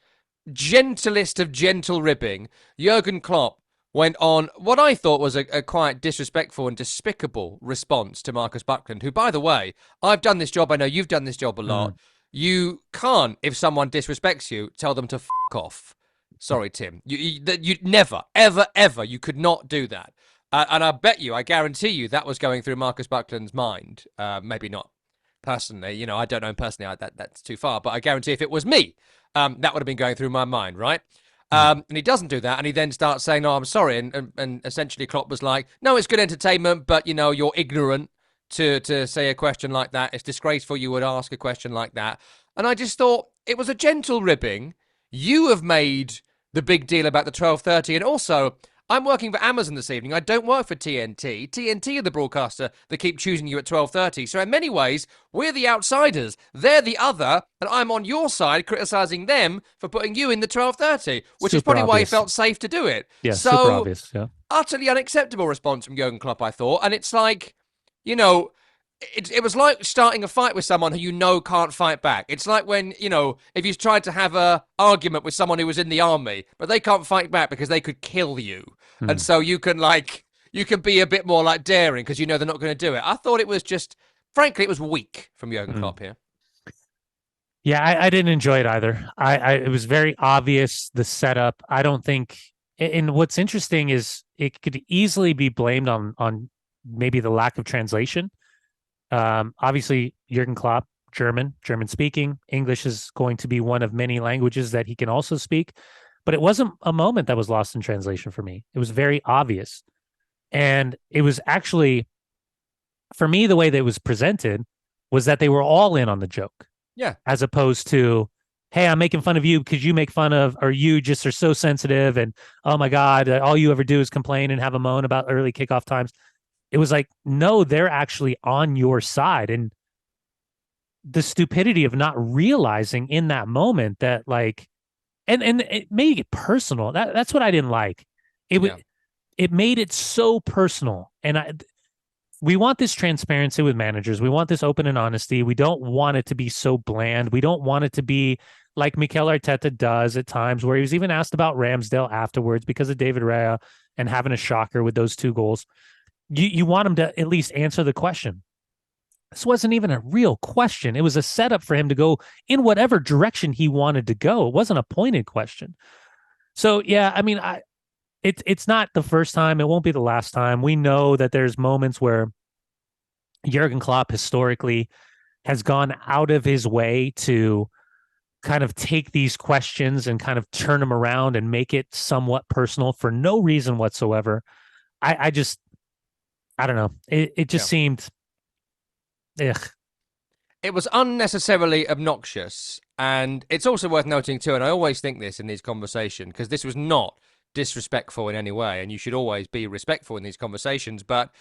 gentlest of gentle ribbing. Jurgen Klopp went on what I thought was a quite disrespectful and despicable response to Marcus Buckland, who, by the way, I've done this job. I know you've done this job a lot. You can't, if someone disrespects you, tell them to f*** off. Sorry, Tim. You never, ever, ever, you could not do that. And I guarantee you that was going through Marcus Buckland's mind. Maybe not personally. I don't know him personally. That's too far. But I guarantee if it was me, that would have been going through my mind, right? And he doesn't do that, and he then starts saying, "Oh, I'm sorry," and essentially Klopp was like, "No, it's good entertainment, but you're ignorant to say a question like that. It's disgraceful you would ask a question like that." And I just thought it was a gentle ribbing. You have made the big deal about the 12:30, and also, I'm working for Amazon this evening. I don't work for TNT. TNT are the broadcaster that keep choosing you at 12:30. So in many ways, we're the outsiders. They're the other, and I'm on your side criticising them for putting you in the 12:30, which is probably why he felt safe to do it. Yeah, super obvious. Yeah. Utterly unacceptable response from Jurgen Klopp, I thought. And it's like, it was like starting a fight with someone who can't fight back. It's like when, if you tried to have a argument with someone who was in the army, but they can't fight back because they could kill you. And so you can be a bit more like daring because they're not going to do it. I thought it was just, frankly, it was weak from Jurgen Klopp here. Yeah, I didn't enjoy it either. It was very obvious, the setup. I don't think, and what's interesting is it could easily be blamed on maybe the lack of translation. Obviously, Jurgen Klopp, German speaking. English is going to be one of many languages that he can also speak. But it wasn't a moment that was lost in translation for me. It was very obvious. And it was actually, for me, the way that it was presented was that they were all in on the joke. Yeah. As opposed to, hey, I'm making fun of you because you make fun of, or you just are so sensitive. And, oh my God, all you ever do is complain and have a moan about early kickoff times. It was like, no, they're actually on your side. And the stupidity of not realizing in that moment that, like, and it made it personal. That's what I didn't like. It made it so personal. And we want this transparency with managers. We want this open and honesty. We don't want it to be so bland. We don't want it to be like Mikel Arteta does at times, where he was even asked about Ramsdale afterwards because of David Raya and having a shocker with those 2 goals. You want him to at least answer the question. This wasn't even a real question. It was a setup for him to go in whatever direction he wanted to go. It wasn't a pointed question. So, yeah, I mean, it's not the first time. It won't be the last time. We know that there's moments where Jurgen Klopp historically has gone out of his way to kind of take these questions and kind of turn them around and make it somewhat personal for no reason whatsoever. I don't know. It just seemed... Ugh. It was unnecessarily obnoxious. And it's also worth noting, too, and I always think this in these conversations, because this was not disrespectful in any way, and you should always be respectful in these conversations, but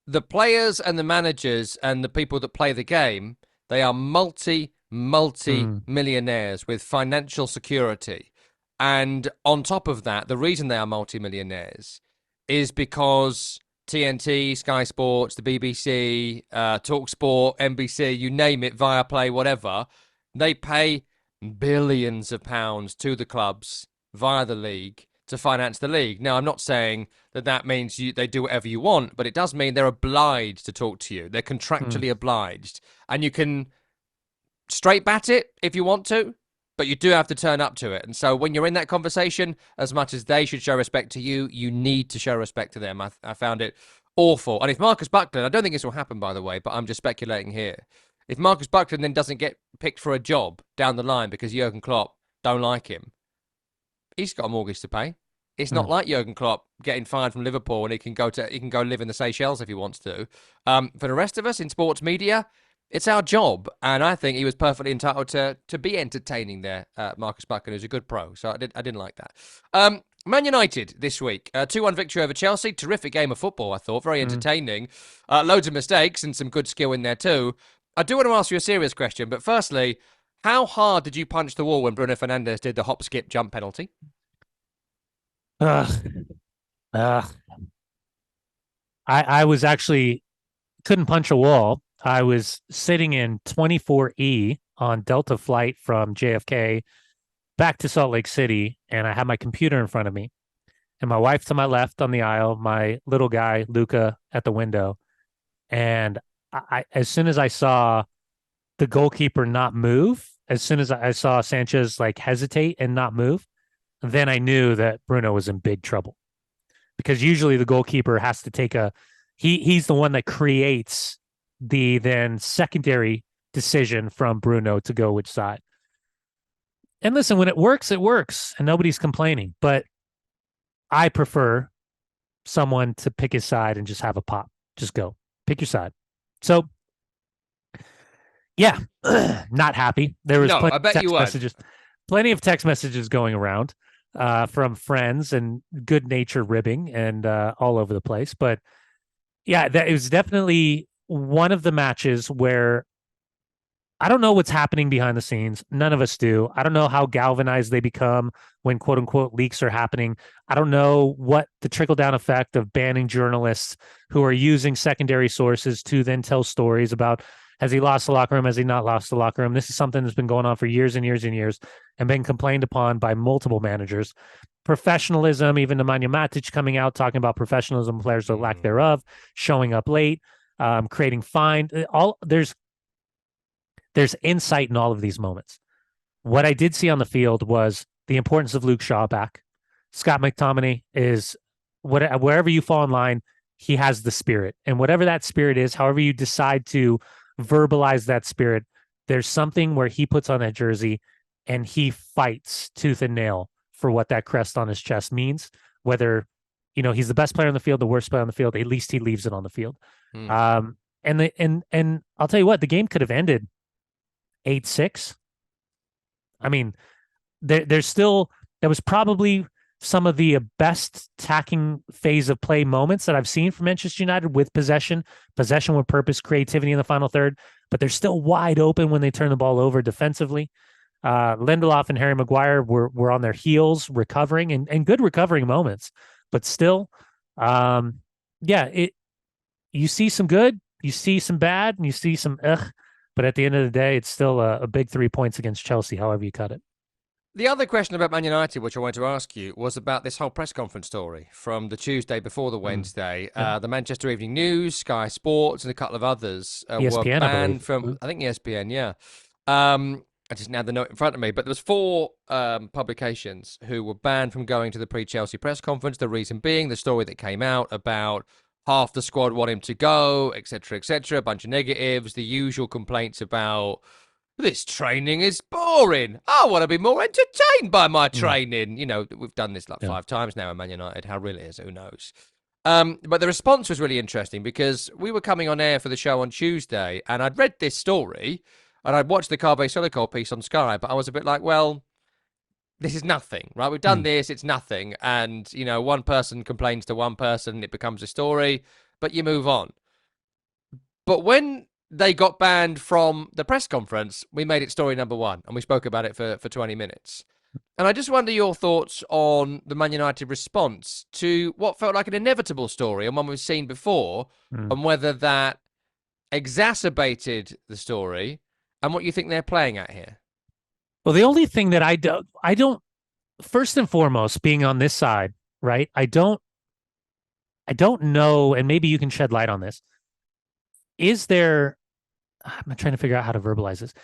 the players and the managers and the people that play the game, they are multi millionaires with financial security. And on top of that, the reason they are multi-millionaires is because TNT, Sky Sports, the BBC, TalkSport, NBC, you name it, Viaplay, whatever, they pay billions of pounds to the clubs via the league to finance the league. Now, I'm not saying that means they do whatever you want, but it does mean they're obliged to talk to you. They're contractually obliged. And you can straight bat it if you want to, but you do have to turn up to it. And so when you're in that conversation, as much as they should show respect to you, you need to show respect to them. I found it awful. And if Marcus Buckland, I don't think this will happen, by the way, but I'm just speculating here. If Marcus Buckland then doesn't get picked for a job down the line because Jurgen Klopp don't like him, he's got a mortgage to pay. It's not like Jurgen Klopp getting fired from Liverpool and he can go live in the Seychelles if he wants to. For the rest of us in sports media, it's our job, and I think he was perfectly entitled to be entertaining there. Marcus Buckland, who's a good pro, so I didn't like that. Man United this week, 2-1 victory over Chelsea. Terrific game of football, I thought, very entertaining. Loads of mistakes and some good skill in there too. I do want to ask you a serious question, but firstly, how hard did you punch the wall when Bruno Fernandes did the hop, skip, jump penalty? I was actually couldn't punch a wall. I was sitting in 24E on Delta flight from JFK back to Salt Lake City, and I had my computer in front of me, and my wife to my left on the aisle, my little guy Luca at the window, and as soon as I saw the goalkeeper not move, as soon as I saw Sanchez like hesitate and not move, then I knew that Bruno was in big trouble, because usually the goalkeeper has to take he's the one that creates the then secondary decision from Bruno to go which side. And listen, when it works, and nobody's complaining. But I prefer someone to pick his side and just have a pop. Just go. Pick your side. So, yeah, not happy. There was plenty of text messages going around from friends and good nature ribbing and all over the place. But yeah, it was definitely one of the matches where I don't know what's happening behind the scenes. None of us do. I don't know how galvanized they become when quote unquote leaks are happening. I don't know what the trickle down effect of banning journalists who are using secondary sources to then tell stories about, has he lost the locker room? Has he not lost the locker room? This is something that's been going on for years and years and years and been complained upon by multiple managers. Professionalism, even Nemanja Matic coming out talking about professionalism, players or lack thereof, showing up late, creating fine. There's insight in all of these moments. What I did see on the field was the importance of Luke Shaw back. Scott McTominay is, wherever you fall in line, he has the spirit. And whatever that spirit is, however you decide to verbalize that spirit, there's something where he puts on that jersey and he fights tooth and nail for what that crest on his chest means. Whether, he's the best player on the field, the worst player on the field, at least he leaves it on the field. And I'll tell you what, the game could have ended 8-6. I mean, there was probably some of the best attacking phase of play moments that I've seen from Manchester United with possession with purpose, creativity in the final third, but they're still wide open when they turn the ball over defensively. Lindelof and Harry Maguire were on their heels recovering and good recovering moments, but still, you see some good, you see some bad, and you see some but at the end of the day, it's still a big 3 points against Chelsea, however you cut it. The other question about Man United, which I wanted to ask you, was about this whole press conference story from the Tuesday before the Wednesday. The Manchester Evening News, Sky Sports, and a couple of others ESPN, were banned from, I think ESPN, yeah. I just now the note in front of me, but there was 4 publications who were banned from going to the pre-Chelsea press conference. The reason being the story that came out about half the squad want him to go, etc., etc., a bunch of negatives, the usual complaints about this training is boring. I want to be more entertained by my training. We've done this 5 times now in Man United. How real it is, who knows? But the response was really interesting because we were coming on air for the show on Tuesday, and I'd read this story, and I'd watched the Carbe Solicol piece on Sky, but I was a bit like, well, this is nothing, right? We've done this, it's nothing. And, one person complains to one person, it becomes a story, but you move on. But when they got banned from the press conference, we made it story number one, and we spoke about it for 20 minutes. And I just wonder your thoughts on the Man United response to what felt like an inevitable story and one we've seen before, and whether that exacerbated the story and what you think they're playing at here. Well, the only thing that I don't, first and foremost, being on this side, right? I don't know, and maybe you can shed light on this. I'm trying to figure out how to verbalize this.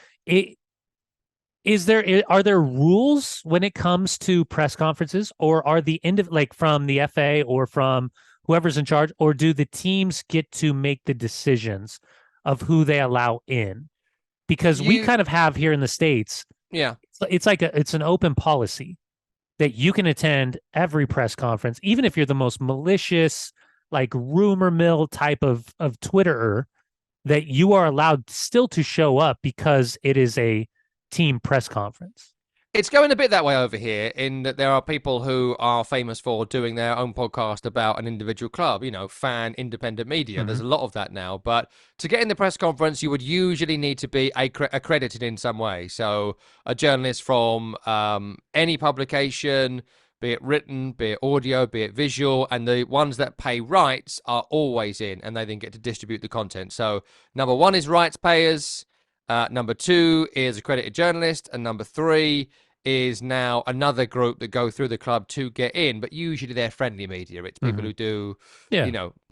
Are there rules when it comes to press conferences, or are the end of, like, from the FA or from whoever's in charge, or do the teams get to make the decisions of who they allow in? Because we kind of have here in the States, it's an open policy that you can attend every press conference, even if you're the most malicious, like, rumor mill type of Twitterer, that you are allowed still to show up because it is a team press conference. It's going a bit that way over here, in that there are people who are famous for doing their own podcast about an individual club, fan independent media. There's a lot of that now. But to get in the press conference, you would usually need to be accredited in some way. So a journalist from any publication, be it written, be it audio, be it visual, and the ones that pay rights are always in, and they then get to distribute the content. So number one is rights payers. Number two is accredited journalist, and number three is now another group that go through the club to get in, but usually they're friendly media. It's people who do,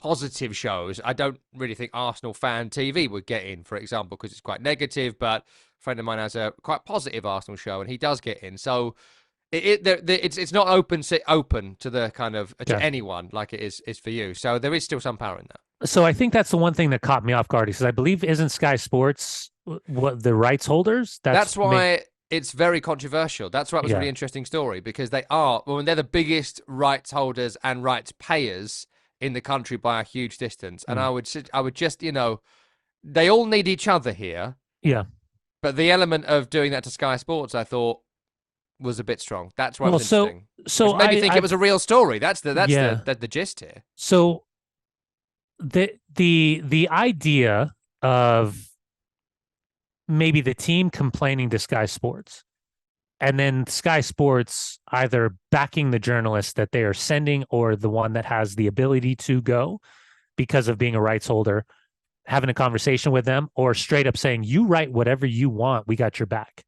positive shows. I don't really think Arsenal Fan TV would get in, for example, because it's quite negative, but a friend of mine has a quite positive Arsenal show, and he does get in. So it's not open to the kind of to anyone like it is for you. So there is still some power in that. So I think that's the one thing that caught me off guard, because I believe isn't Sky Sports what the rights holders? That's why it's very controversial. That's why it was a really interesting story, because they're the biggest rights holders and rights payers in the country by a huge distance. And I would just, they all need each other here. Yeah. But the element of doing that to Sky Sports, I thought, was a bit strong. That's why it was interesting. So made me think it was a real story. That's the gist here. So the idea of maybe the team complaining to Sky Sports, and then Sky Sports either backing the journalist that they are sending, or the one that has the ability to go because of being a rights holder, having a conversation with them, or straight up saying, you write whatever you want, we got your back.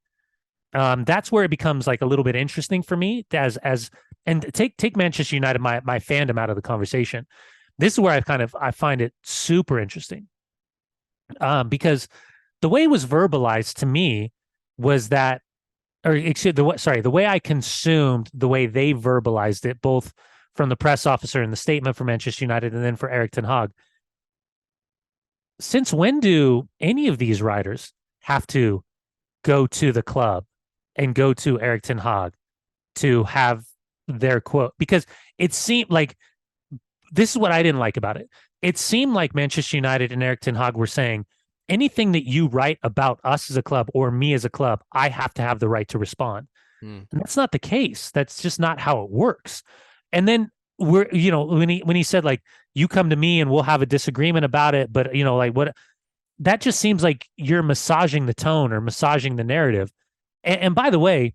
That's where it becomes like a little bit interesting for me, and take Manchester United, my fandom, out of the conversation. This is where I find it super interesting, because the way it was verbalized to me was that, the way I consumed the way they verbalized it, both from the press officer and the statement for Manchester United, and then for Erik ten Hag. Since when do any of these writers have to go to the club and go to Erik ten Hag to have their quote? Because it seemed like, this is what I didn't like about it. It seemed like Manchester United and Erik ten Hag were saying, anything that you write about us as a club or me as a club, I have to have the right to respond. And that's not the case. That's just not how it works. And then when he said, like, you come to me and we'll have a disagreement about it, but what, that just seems like you're massaging the tone or massaging the narrative. And by the way,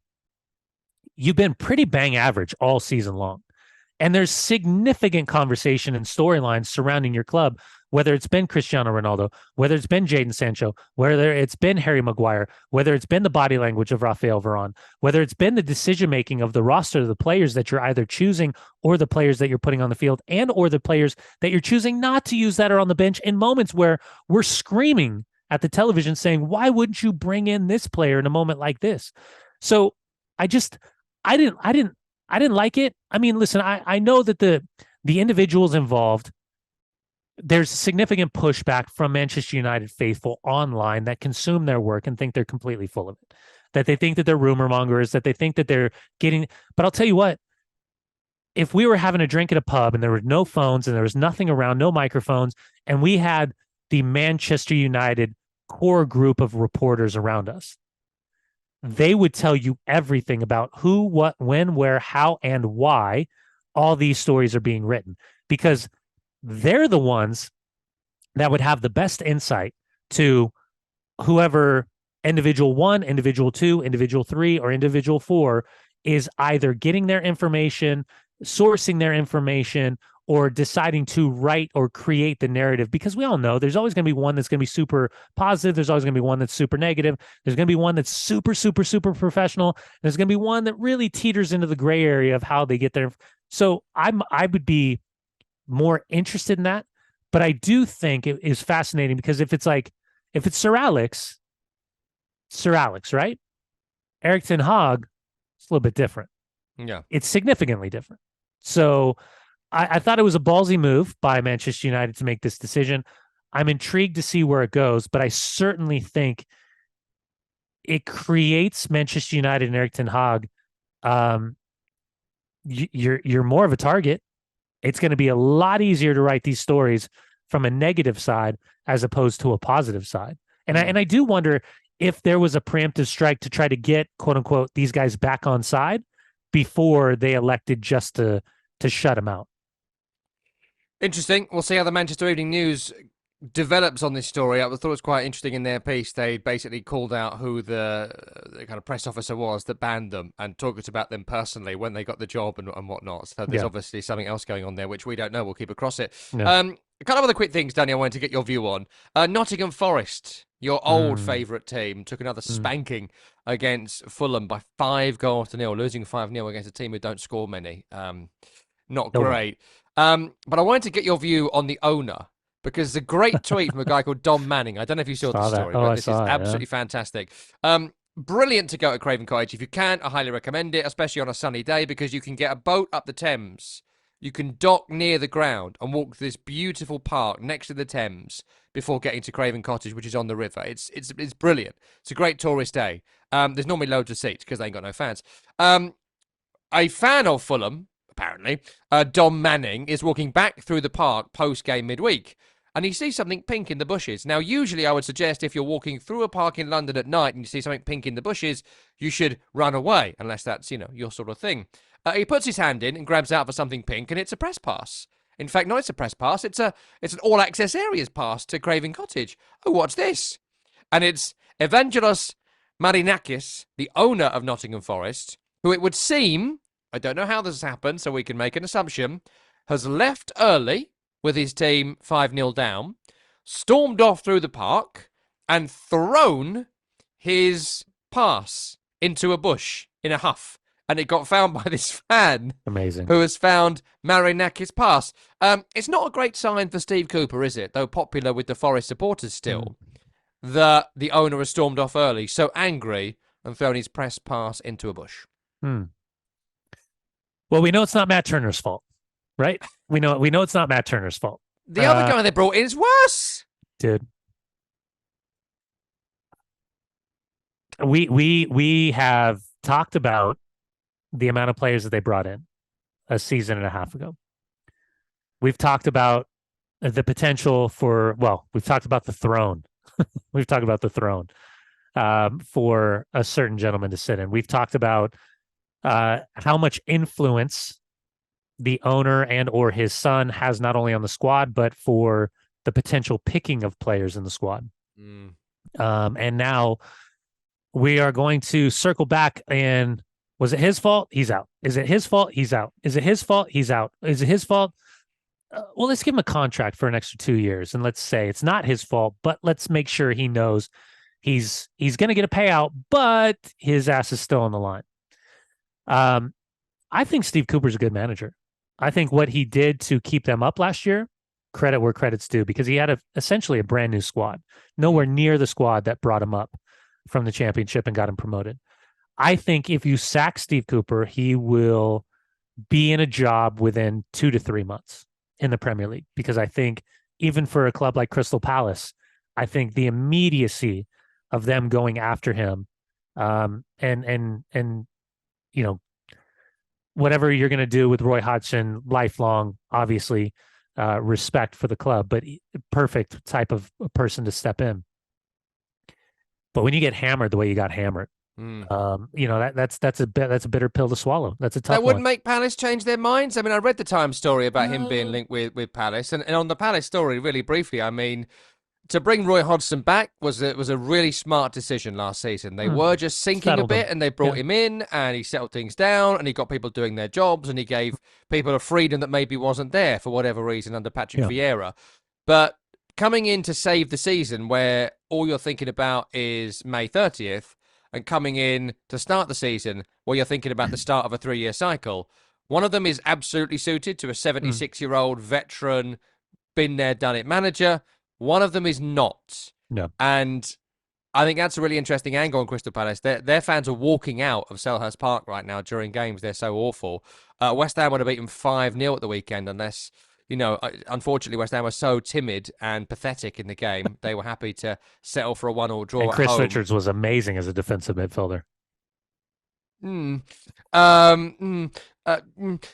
you've been pretty bang average all season long. And there's significant conversation and storylines surrounding your club, whether it's been Cristiano Ronaldo, whether it's been Jadon Sancho, whether it's been Harry Maguire, whether it's been the body language of Rafael Varane, whether it's been the decision-making of the roster of the players that you're either choosing, or the players that you're putting on the field, and or the players that you're choosing not to use that are on the bench in moments where we're screaming at the television saying, why wouldn't you bring in this player in a moment like this? So I didn't like it. I mean, listen, I know that the individuals involved, there's significant pushback from Manchester United faithful online that consume their work and think they're completely full of it, that they think that they're rumor mongers, that they think that they're getting. But I'll tell you what, if we were having a drink at a pub and there were no phones and there was nothing around, no microphones, and we had the Manchester United core group of reporters around us, they would tell you everything about who, what, when, where, how, and why all these stories are being written, because they're the ones that would have the best insight to whoever individual 1, individual 2, individual 3, or individual 4 is either getting their information, sourcing their information, or deciding to write or create the narrative. Because we all know there's always going to be one that's going to be super positive. There's always going to be one that's super negative. There's going to be one that's super, super, super professional. There's going to be one that really teeters into the gray area of how they get there. So I would be more interested in that. But I do think it is fascinating because if it's Sir Alex, right? Eric Ten Hag, it's a little bit different. Yeah. It's significantly different. So I thought it was a ballsy move by Manchester United to make this decision. I'm intrigued to see where it goes, but I certainly think it creates Manchester United and Eric Ten Hag. You're more of a target. It's going to be a lot easier to write these stories from a negative side as opposed to a positive side. And I do wonder if there was a preemptive strike to try to get, quote unquote, these guys back on side before they elected just to shut them out. Interesting. We'll see how the Manchester Evening News develops on this story. I thought it was quite interesting in their piece. They basically called out who the kind of press officer was that banned them and talked about them personally when they got the job and whatnot. So there's obviously something else going on there, which we don't know. We'll keep across it. Yeah. A couple of other quick things, Danny, I wanted to get your view on. Nottingham Forest, your old favourite team, took another spanking against Fulham by 5-0, losing 5-0 against a team who don't score many. Not great. But I wanted to get your view on the owner, because it's a great tweet from a guy called Dom Manning. I don't know if you saw the story, but this is absolutely fantastic. Brilliant to go to Craven Cottage. If you can, I highly recommend it, especially on a sunny day, because you can get a boat up the Thames. You can dock near the ground and walk this beautiful park next to the Thames before getting to Craven Cottage, which is on the river. It's brilliant. It's a great tourist day. There's normally loads of seats because they ain't got no fans. A fan of Fulham, apparently, Dom Manning, is walking back through the park post-game midweek, and he sees something pink in the bushes. Now, usually I would suggest if you're walking through a park in London at night and you see something pink in the bushes, you should run away, unless that's, your sort of thing. He puts his hand in and grabs out for something pink, and it's a press pass. In fact, not it's a press pass, it's an all-access areas pass to Craven Cottage. Oh, what's this? And it's Evangelos Marinakis, the owner of Nottingham Forest, who it would seem, I don't know how this has happened, so we can make an assumption, has left early with his team 5-0 down, stormed off through the park, and thrown his pass into a bush in a huff. And it got found by this fan. Amazing. Who has found Marinakis' pass. It's not a great sign for Steve Cooper, is it? Though popular with the Forest supporters still. That the owner has stormed off early, so angry, and thrown his press pass into a bush. Well, we know it's not Matt Turner's fault, right? We know it's not Matt Turner's fault. The other guy they brought in is worse. Dude. We have talked about the amount of players that they brought in a season and a half ago. We've talked about the potential we've talked about the throne. We've talked about the throne for a certain gentleman to sit in. We've talked about how much influence the owner and or his son has not only on the squad, but for the potential picking of players in the squad. And now we are going to circle back and was it his fault? He's out. Is it his fault? He's out. Is it his fault? He's out. Is it his fault? Well, let's give him a contract for an extra 2 years. And let's say it's not his fault, but let's make sure he knows he's going to get a payout, but his ass is still on the line. I think Steve Cooper's a good manager. I think what he did to keep them up last year, credit where credit's due, because he had essentially a brand new squad, nowhere near the squad that brought him up from the championship and got him promoted. I think if you sack Steve Cooper, he will be in a job within 2 to 3 months in the Premier League, because I think even for a club like Crystal Palace, I think the immediacy of them going after him and whatever you're going to do with Roy Hodgson, lifelong, obviously, respect for the club, but perfect type of person to step in. But when you get hammered the way you got hammered, that's a bitter pill to swallow. That's a tough That wouldn't one. make Palace change their minds. I mean, I read the Times story about him being linked with Palace, and on the Palace story, really briefly, I mean, to bring Roy Hodgson back was a really smart decision last season. They were just sinking a bit, and they brought him in, and he settled things down, and he got people doing their jobs, and he gave people a freedom that maybe wasn't there for whatever reason under Patrick Vieira. But coming in to save the season, where all you're thinking about is May 30th, and coming in to start the season, where you're thinking about the start of a 3-year cycle, one of them is absolutely suited to a 76-year-old veteran, been there, done it manager. One of them is not. No. And I think that's a really interesting angle on Crystal Palace. Their fans are walking out of Selhurst Park right now during games. They're so awful. West Ham would have beaten 5-0 at the weekend unless, unfortunately, West Ham were so timid and pathetic in the game. They were happy to settle for a 1-1 draw and at Chris home. Richards was amazing as a defensive midfielder.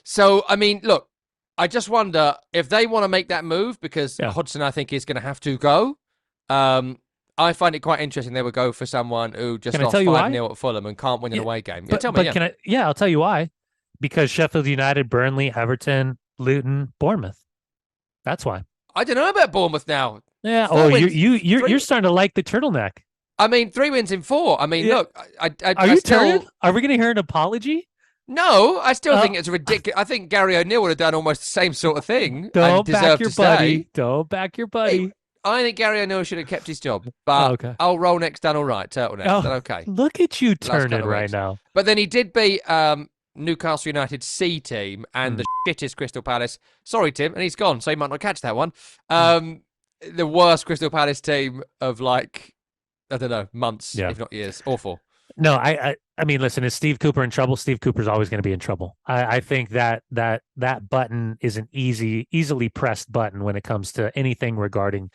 So, I mean, look, I just wonder if they want to make that move because Hodgson, I think, is going to have to go. I find it quite interesting they would go for someone who just lost 5-0 at Fulham and can't win an away game. Tell me. I'll tell you why. Because Sheffield United, Burnley, Everton, Luton, Bournemouth. That's why. I don't know about Bournemouth now. Yeah. You're starting to like the turtleneck. I mean, 3 wins in 4. I mean, look, are you tired? Are we going to hear an apology? No, I still think it's ridiculous. I think Gary O'Neill would have done almost the same sort of thing. Don't back your buddy. Don't back your buddy. I think Gary O'Neill should have kept his job. But I'll roll next done all right, turtleneck. Okay. Look at you turning right now. But then he did beat Newcastle United's C team and the shittest Crystal Palace. Sorry, Tim, and he's gone, so he might not catch that one. The worst Crystal Palace team of I don't know, months, if not years. Awful. No, I mean, listen, is Steve Cooper in trouble? Steve Cooper's always going to be in trouble. I think that button is an easily pressed button when it comes to anything regarding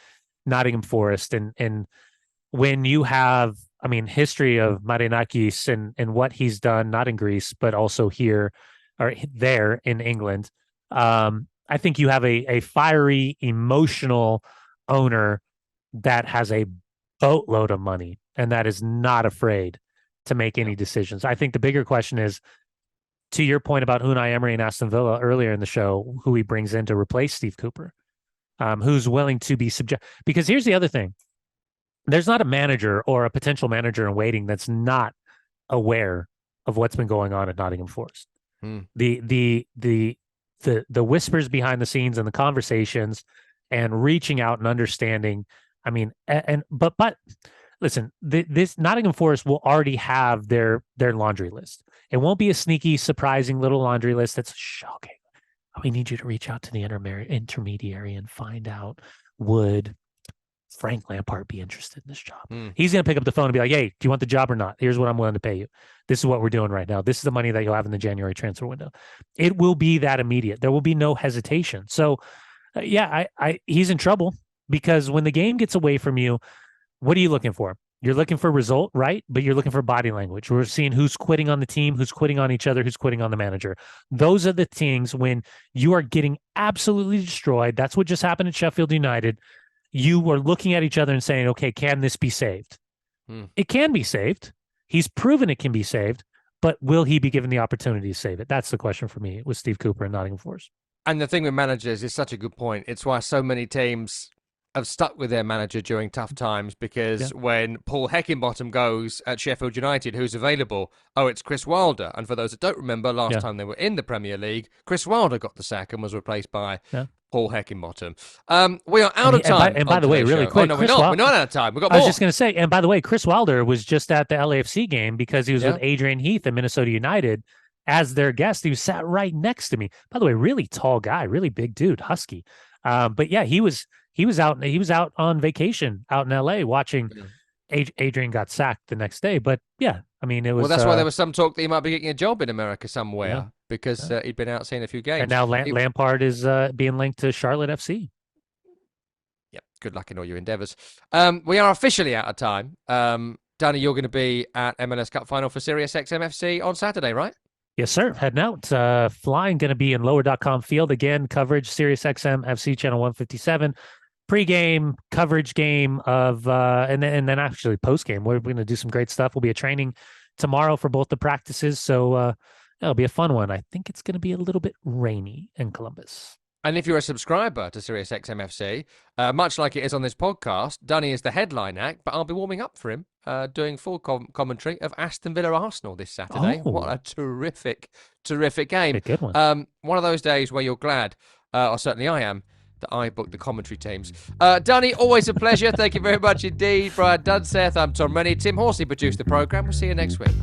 Nottingham Forest. And when you have, I mean, history of Marinakis and what he's done, not in Greece, but also here or there in England, I think you have a fiery, emotional owner that has a boatload of money and that is not afraid to make any decisions. I think the bigger question is, to your point about Unai Emery and Aston Villa earlier in the show, who he brings in to replace Steve Cooper, who's willing to be subject. Because here's the other thing. There's not a manager or a potential manager in waiting that's not aware of what's been going on at Nottingham Forest. The whispers behind the scenes and the conversations and reaching out and understanding. I mean, but listen, this Nottingham Forest will already have their laundry list. It won't be a sneaky, surprising little laundry list that's shocking. We need you to reach out to the intermediary and find out, would Frank Lampard be interested in this job? He's going to pick up the phone and be like, hey, do you want the job or not? Here's what I'm willing to pay you. This is what we're doing right now. This is the money that you'll have in the January transfer window. It will be that immediate. There will be no hesitation. So, he's in trouble because when the game gets away from you, what are you looking for? You're looking for result, right? But you're looking for body language. We're seeing who's quitting on the team, who's quitting on each other, who's quitting on the manager. Those are the things when you are getting absolutely destroyed. That's what just happened at Sheffield United. You are looking at each other and saying, okay, can this be saved? It can be saved. He's proven it can be saved, but will he be given the opportunity to save it? That's the question for me with Steve Cooper and Nottingham Forest. And the thing with managers is such a good point. It's why so many teams have stuck with their manager during tough times, because when Paul Heckingbottom goes at Sheffield United, who's available? Oh, it's Chris Wilder. And for those that don't remember, last time they were in the Premier League, Chris Wilder got the sack and was replaced by Paul Heckingbottom. We are out of time. And by the way, really quick, we're not out of time. We've got more. I was just going to say, and by the way, Chris Wilder was just at the LAFC game because he was with Adrian Heath at Minnesota United as their guest. He was sat right next to me. By the way, really tall guy, really big dude, husky. But yeah, he was out on vacation out in LA watching. Adrian got sacked the next day, but yeah, I mean, it was. Well, that's why there was some talk that he might be getting a job in America somewhere because he'd been out seeing a few games. And now Lampard is being linked to Charlotte FC. Yep. Good luck in all your endeavors. We are officially out of time. Dunny, you're going to be at MLS Cup Final for Sirius XM FC on Saturday, right? Yes, sir. Heading out. Flying going to be in lower.com field again. Coverage, Sirius XM FC channel 157. Pre-game coverage game of and then actually post-game. We're going to do some great stuff. We'll be a training tomorrow for both the practices. So it'll be a fun one. I think it's going to be a little bit rainy in Columbus. And if you're a subscriber to Sirius XMFC, much like it is on this podcast, Dunny is the headline act, but I'll be warming up for him, doing full commentary of Aston Villa Arsenal this Saturday. Oh. What a terrific, terrific game. A good one. One of those days where you're glad, or certainly I am, that I booked the commentary teams. Dunny, always a pleasure. Thank you very much indeed. Brian Dunseth, I'm Tom Rennie. Tim Horsey produced the programme. We'll see you next week.